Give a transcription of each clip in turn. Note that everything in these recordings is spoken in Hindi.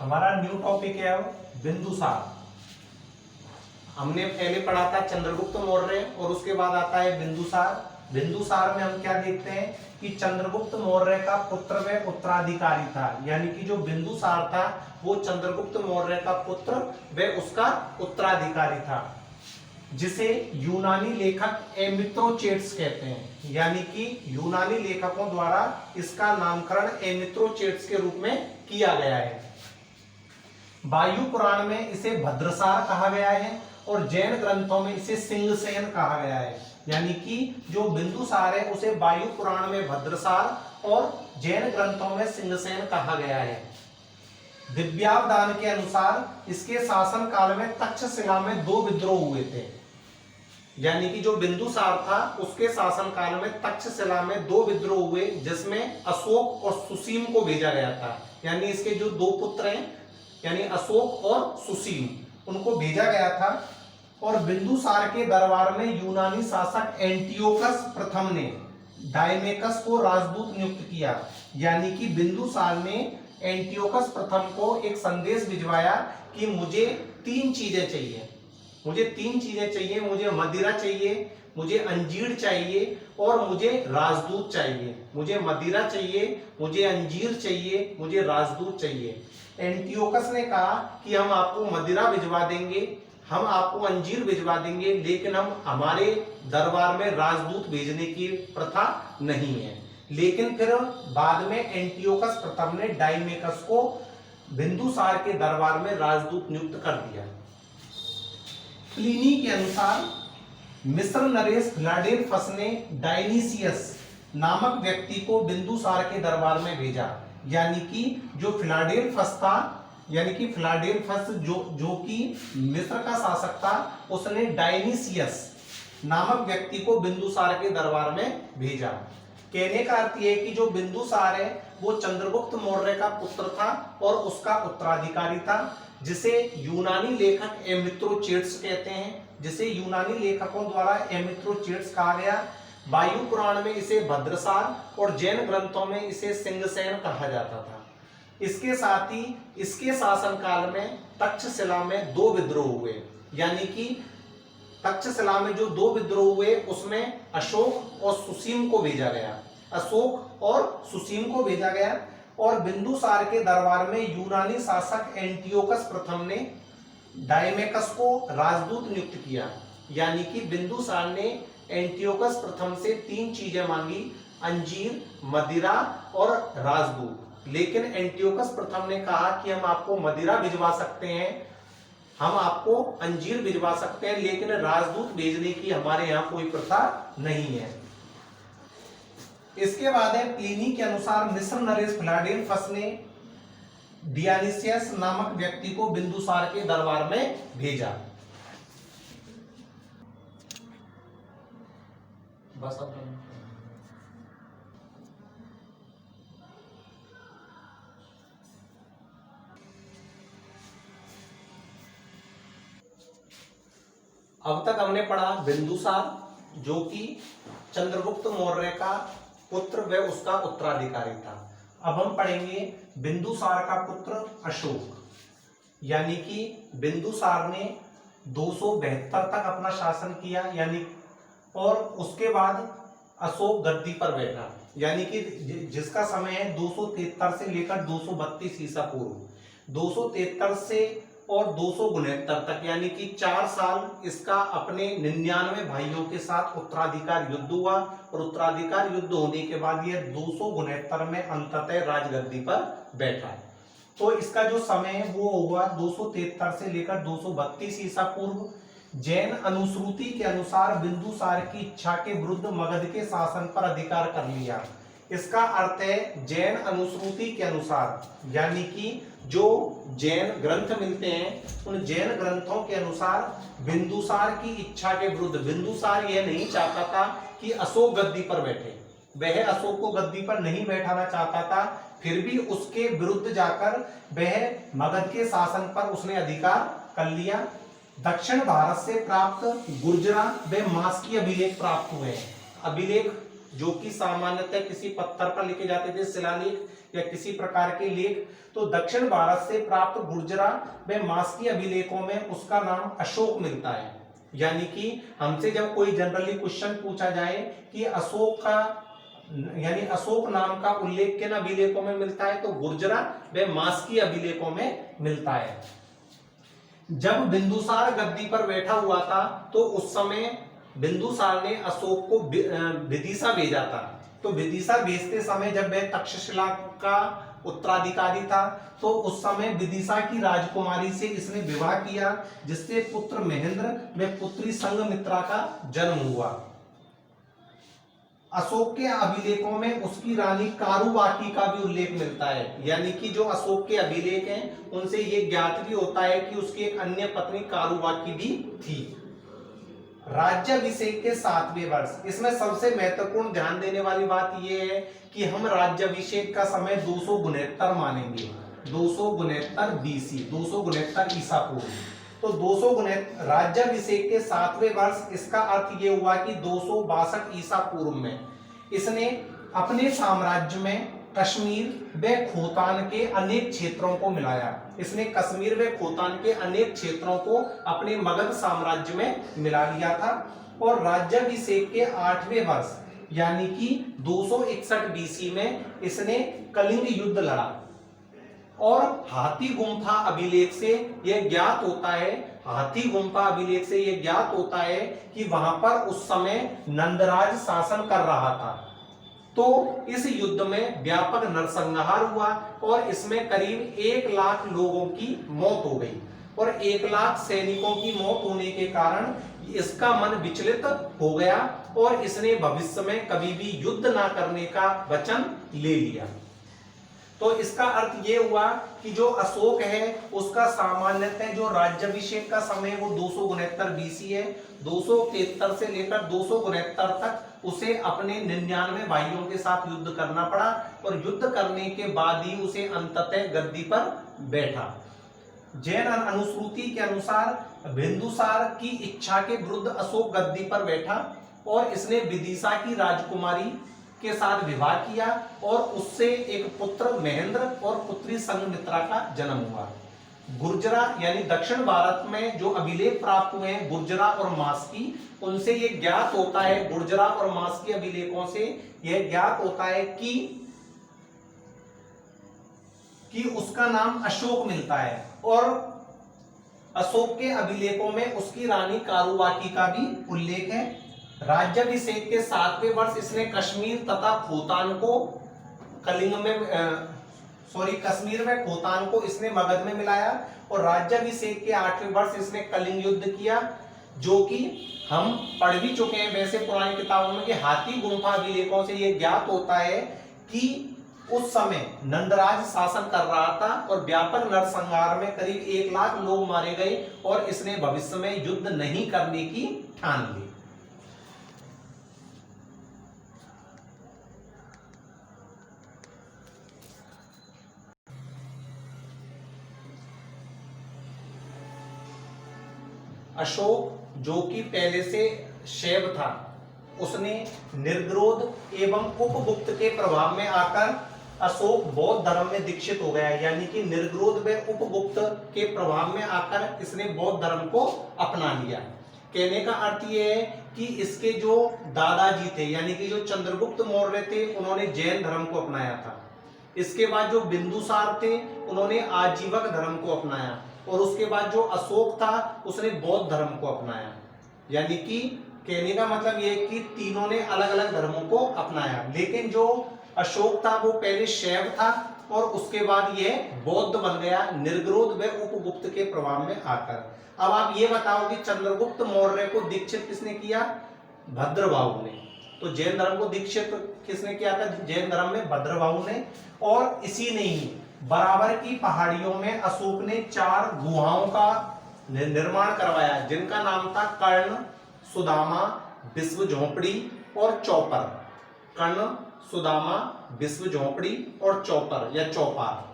हमारा न्यू टॉपिक है अब बिंदुसार। हमने पहले पढ़ा था चंद्रगुप्त मौर्य और उसके बाद आता है बिंदुसार। बिंदुसार में हम क्या देखते हैं कि चंद्रगुप्त मौर्य का पुत्र व उत्तराधिकारी था, यानी कि जो बिंदुसार था वो चंद्रगुप्त मौर्य का पुत्र व उसका उत्तराधिकारी था, जिसे यूनानी लेखक एमिथ्रोचेट्स कहते हैं, यानी कि यूनानी लेखकों द्वारा इसका नामकरण एमिथ्रोचेट्स के रूप में किया गया है। वायु पुराण में इसे भद्रसार कहा गया है और जैन ग्रंथों में इसे सिंहसेन कहा गया है, यानी कि जो बिंदुसार है उसे वायु पुराण में भद्रसार और जैन ग्रंथों में सिंहसेन कहा गया है। दिव्यावदान के अनुसार इसके शासन काल में तक्षशिला में 2 विद्रोह हुए थे, यानी कि जो बिंदुसार था उसके शासन काल में तक्षशिला में 2 विद्रोह हुए, जिसमें अशोक और सुसीम को भेजा गया था। यानी इसके जो 2 पुत्र हैं यानी अशोक और सुसीम, उनको भेजा गया था। और बिंदुसार के दरबार में यूनानी शासक एंटियोकस प्रथम ने डायमेकस को राजदूत नियुक्त किया, यानी कि बिंदुसार ने एंटियोकस प्रथम को एक संदेश भिजवाया कि मुझे 3 चीजें चाहिए, मुझे मदिरा चाहिए, मुझे अंजीर चाहिए और मुझे राजदूत चाहिए। मुझे मदिरा चाहिए, मुझे अंजीर चाहिए, मुझे राजदूत चाहिए। एंटियोकस ने कहा कि हम आपको मदिरा भिजवा देंगे, हम आपको अंजीर भिजवा देंगे, लेकिन हमारे दरबार में राजदूत भेजने की प्रथा नहीं है। लेकिन फिर बाद में एंटियोकस प्रथम ने डायमेकस को बिंदुसार के दरबार में राजदूत नियुक्त कर दिया। प्लिनी के अनुसार मिस्र नरेश फिलाडेल्फस ने डायनीसियस नामक व्यक्ति को बिंदुसार के दरबार में भेजा, यानी कि जो फिलाडेल्फस था, यानी कि फिलाडेल्फस जो कि मिस्र का शासक था, उसने डायनीसियस नामक व्यक्ति को बिंदुसार के दरबार में भेजा। कहने का अर्थ यह है कि जो बिंदुसार है वो चंद्रगुप्त मौर्य का पुत्र था और उसका उत्तराधिकारी था, जिसे यूनानी लेखक एमिथ्रोचेट्स कहते हैं, जिसे यूनानी लेखकों द्वारा एमिथ्रोचेट्स कहा गया। वायु पुराण में इसे भद्रसार और जैन ग्रंथों में इसे सिंहसेन कहा जाता था। इसके साथ ही इसके शासनकाल में तक्षशिला में 2 विद्रोह हुए, यानी कि तक्षशिला में जो 2 विद्रोह हुए उसमें अशोक और सुसीम को भेजा गया। और बिंदुसार के दरबार में यूनानी शासक एंटियोकस प्रथम ने डायमेकस को राजदूत नियुक्त किया, यानी कि बिंदुसार ने एंटियोकस प्रथम से 3 चीजें मांगी, अंजीर, मदिरा और राजदूत। लेकिन एंटियोकस प्रथम ने कहा कि हम आपको मदिरा भिजवा सकते हैं, हम आपको अंजीर भिजवा सकते हैं, लेकिन राजदूत भेजने की हमारे यहाँ कोई प्रथा नहीं है। इसके बाद है प्लिनी के अनुसार मिस्र नरेश फिलाडेल्फस ने डियानिसियस नामक व्यक्ति को बिंदुसार के दरबार में भेजा। बस अब तक हमने पढ़ा बिंदुसार, जो कि चंद्रगुप्त मौर्य का पुत्र व उसका उत्तराधिकारी था। अब हम पढ़ेंगे बिंदुसार का पुत्र अशोक, यानी कि बिंदुसार ने 272 तक अपना शासन किया, यानी और उसके बाद अशोक गद्दी पर बैठा, यानी कि जिसका समय है 273 से लेकर 232 ईसा पूर्व। 273 से और 269 तक, यानी कि 4 साल इसका अपने 99 भाइयों के साथ उत्तराधिकार युद्ध हुआ और उत्तराधिकार युद्ध होने के बाद यह 269 में अंततः राजगद्दी पर बैठा। तो इसका जो समय है वो हुआ 273 से लेकर 232 ईसा पूर्व। जैन अनुश्रुति के अनुसार बिंदुसार की इच्छा के विरुद्ध मगध के शासन पर अधिकार कर लिया। इसका अर्थ है जैन अनुश्रुति के अनुसार, यानी कि जो जैन ग्रंथ मिलते हैं उन जैन ग्रंथों के अनुसार बिंदुसार की इच्छा के विरुद्ध, बिंदुसार यह नहीं चाहता था कि अशोक गद्दी पर बैठे, वह अशोक को गद्दी पर नहीं बैठाना चाहता था, फिर भी उसके विरुद्ध जाकर वह मगध के शासन पर उसने अधिकार कर लिया। दक्षिण भारत से प्राप्त गुर्जरा व मास्की अभिलेख प्राप्त हुए हैं। अभिलेख जो कि सामान्यतः किसी पत्थर पर लिखे जाते थे, शिलालेख, या किसी प्रकार के लेख, तो दक्षिण भारत से प्राप्त गुर्जरा व मास्की अभिलेखों में उसका नाम अशोक मिलता है। यानी कि हमसे जब कोई जनरली क्वेश्चन पूछा जाए कि अशोक का यानी अशोक नाम का उल्लेख किन अभिलेखों में मिलता है, तो गुर्जरा व मास्की अभिलेखों में मिलता है। जब बिंदुसार गद्दी पर बैठा हुआ था तो उस समय बिंदुसार ने अशोक को विदिशा भेजा था। तो विदिशा भेजते समय जब वह तक्षशिला का उत्तराधिकारी था तो उस समय विदिशा की राजकुमारी से इसने विवाह किया, जिससे पुत्र महेंद्र व पुत्री संघमित्रा का जन्म हुआ। अशोक के अभिलेखों में उसकी रानी कारुबाकी का भी उल्लेख मिलता है। यानी कि जो अशोक के अभिलेख हैं उनसे ये ज्ञात भी होता है कि उसकी एक अन्य पत्नी कारुबाकी भी थी। राज्याभिषेक के 7वें वर्ष, इसमें सबसे महत्वपूर्ण ध्यान देने वाली बात यह है कि हम राज्याभिषेक का समय 269 मानेंगे, 269 BC, 269 ईसा पूर्व। तो 269 राज्याभिषेक के 7वें वर्ष, इसका अर्थ ये हुआ कि 262 ईसा पूर्व में इसने अपने साम्राज्य में कश्मीर व खोतान के अनेक क्षेत्रों को मिलाया। इसने कश्मीर व खोतान के अनेक क्षेत्रों को अपने मगध साम्राज्य में मिला लिया था। और राज्याभिषेक के 8वें वर्ष यानी कि 261 BC में इसने कलिंग युद्ध लड़ा। और हाथी गुम्फा अभिलेख से यह ज्ञात होता है, हाथी गुम्फा अभिलेख से यह ज्ञात होता है कि वहां पर उस समय नंदराज शासन कर रहा था। तो इस युद्ध में व्यापक नरसंहार हुआ और इसमें करीब 1 लाख लोगों की मौत हो गई। और 1 लाख सैनिकों की मौत होने के कारण इसका मन विचलित हो गया और इसने भविष्य में कभी भी युद्ध ना करने का वचन ले लिया। तो इसका अर्थ ये हुआ कि जो अशोक है उसका सामान्यतः जो राज्याभिषेक का समय वो 269 BC है। 273 से लेकर 269 तक उसे अपने 99 भाइयों के साथ युद्ध करना पड़ा और युद्ध करने के बाद ही उसे अंततः गद्दी पर बैठा। जैन अनुश्रुति के अनुसार बिंदुसार की इच्छा के विरुद्ध अशोक गद्दी पर बैठा और इसने विदिशा की राजकुमारी के साथ विवाह किया और उससे एक पुत्र महेंद्र और पुत्री संघमित्रा का जन्म हुआ। गुर्जरा यानी दक्षिण भारत में जो अभिलेख प्राप्त हुए हैं गुर्जरा और मास्की, उनसे यह ज्ञात होता है, गुर्जरा और मास्की अभिलेखों से यह ज्ञात होता है कि उसका नाम अशोक मिलता है। और अशोक के अभिलेखों में उसकी रानी कारुबाकी का भी उल्लेख है। राज्याभिषेक के 7वें वर्ष इसने कश्मीर तथा खोतान को कश्मीर में खोतान को इसने मगध में मिलाया। और राज्याभिषेक के 8वें वर्ष इसने कलिंग युद्ध किया, जो कि हम पढ़ भी चुके हैं वैसे पुरानी किताबों में कि हाथी गुम्फा अभिलेखों से यह ज्ञात होता है कि उस समय नंदराज शासन कर रहा था और व्यापक नरसंहार में करीब 1 लाख लोग मारे गए और इसने भविष्य में युद्ध नहीं करने की ठान ली। अशोक जो कि पहले से शैव था, उसने निर्ग्रोध एवं उपगुप्त के प्रभाव में आकर अशोक बौद्ध धर्म में दीक्षित हो गया। यानी कि निर्ग्रोध व उपगुप्त के प्रभाव में आकर इसने बौद्ध धर्म को अपना लिया। कहने का अर्थ यह है कि इसके जो दादाजी थे यानी कि जो चंद्रगुप्त मौर्य थे उन्होंने जैन धर्म को अपनाया था। इसके बाद जो बिंदुसार थे उन्होंने आजीवक धर्म को अपनाया और उसके बाद जो अशोक था उसने बौद्ध धर्म को अपनाया। यानी कि कहने का मतलब यह है कि तीनों ने अलग अलग धर्मों को अपनाया, लेकिन जो अशोक था वो पहले शैव था और उसके बाद यह बौद्ध बन गया निर्ग्रोध व उपगुप्त के प्रभाव में आकर। अब आप ये बताओ कि चंद्रगुप्त मौर्य को दीक्षित किसने किया? भद्रबाहु ने। तो जैन धर्म को दीक्षित किसने किया था? जैन धर्म में भद्रबाहु ने। और इसी ने ही बराबर की पहाड़ियों में अशोक ने 4 गुहाओं का निर्माण करवाया, जिनका नाम था कर्ण, सुदामा, विश्व झोपड़ी और चौपर। कर्ण, सुदामा, विश्व झोपड़ी और चौपर या चौपार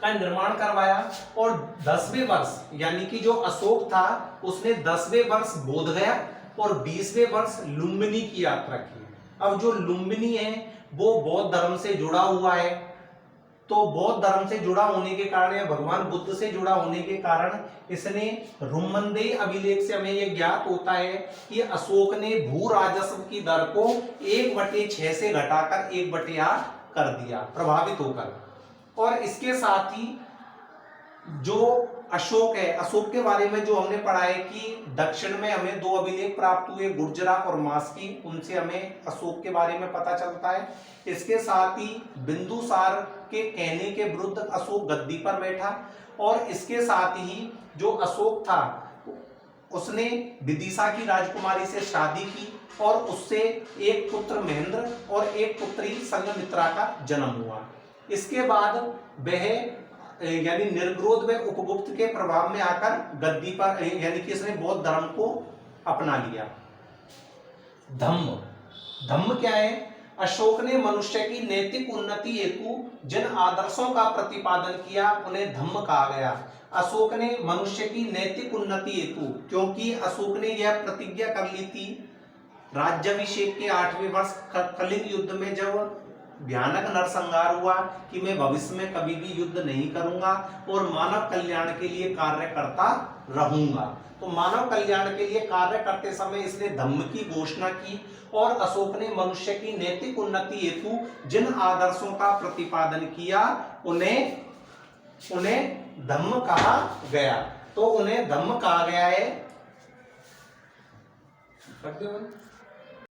का निर्माण करवाया। और 10वें वर्ष यानी कि जो अशोक था उसने 10वें वर्ष बोधगया और 20वें वर्ष लुम्बिनी की यात्रा की। अब जो लुम्बिनी है वो बौद्ध धर्म से जुड़ा हुआ है तो बौद्ध धर्म से जुड़ा होने के कारण या भगवान बुद्ध से जुड़ा होने के कारण इसने रुम्मनदेही अभिलेख से हमें यह ज्ञात होता है कि अशोक ने भू राजस्व की दर को 1/6 से घटाकर 1/8 कर दिया प्रभावित होकर। और इसके साथ ही जो अशोक है, अशोक के बारे में जो हमने पढ़ा है कि दक्षिण में हमें 2 अभिलेख प्राप्त हुए, गुर्जरा और मास्की, उनसे हमें अशोक के बारे में पता चलता है। इसके साथ ही बिंदुसार के कहने के विरुद्ध अशोक गद्दी पर बैठा और इसके साथ ही जो अशोक था उसने विदिशा की राजकुमारी से शादी की और उससे एक पुत्र महेंद्र और एक पुत्री संघमित्रा का जन्म हुआ। इसके बाद वह यानी निर्ग्रोध व उपगुप्त के प्रभाव में आकर गद्दी पर यानी कि इसने बौद्ध धर्म को अपना लिया। धम्म, धम्म क्या है? अशोक ने मनुष्य की नैतिक उन्नति हेतु जिन आदर्शों का प्रतिपादन किया उन्हें धम्म कहा गया। अशोक ने मनुष्य की नैतिक उन्नति हेतु, क्योंकि अशोक ने यह प्रतिज्ञा कर ली थी राज्याभिषेक के 8वें वर्ष कलिंग युद्ध में, जब भयानक नरसंहार हुआ कि मैं भविष्य में कभी भी युद्ध नहीं करूंगा और मानव कल्याण के लिए कार्य करता रहूंगा। तो मानव कल्याण के लिए कार्य करते समय इसने धम्म की घोषणा की और अशोक ने मनुष्य की नैतिक उन्नति हेतु जिन आदर्शों का प्रतिपादन किया उन्हें धम्म कहा गया। तो उन्हें धम्म कहा गया है।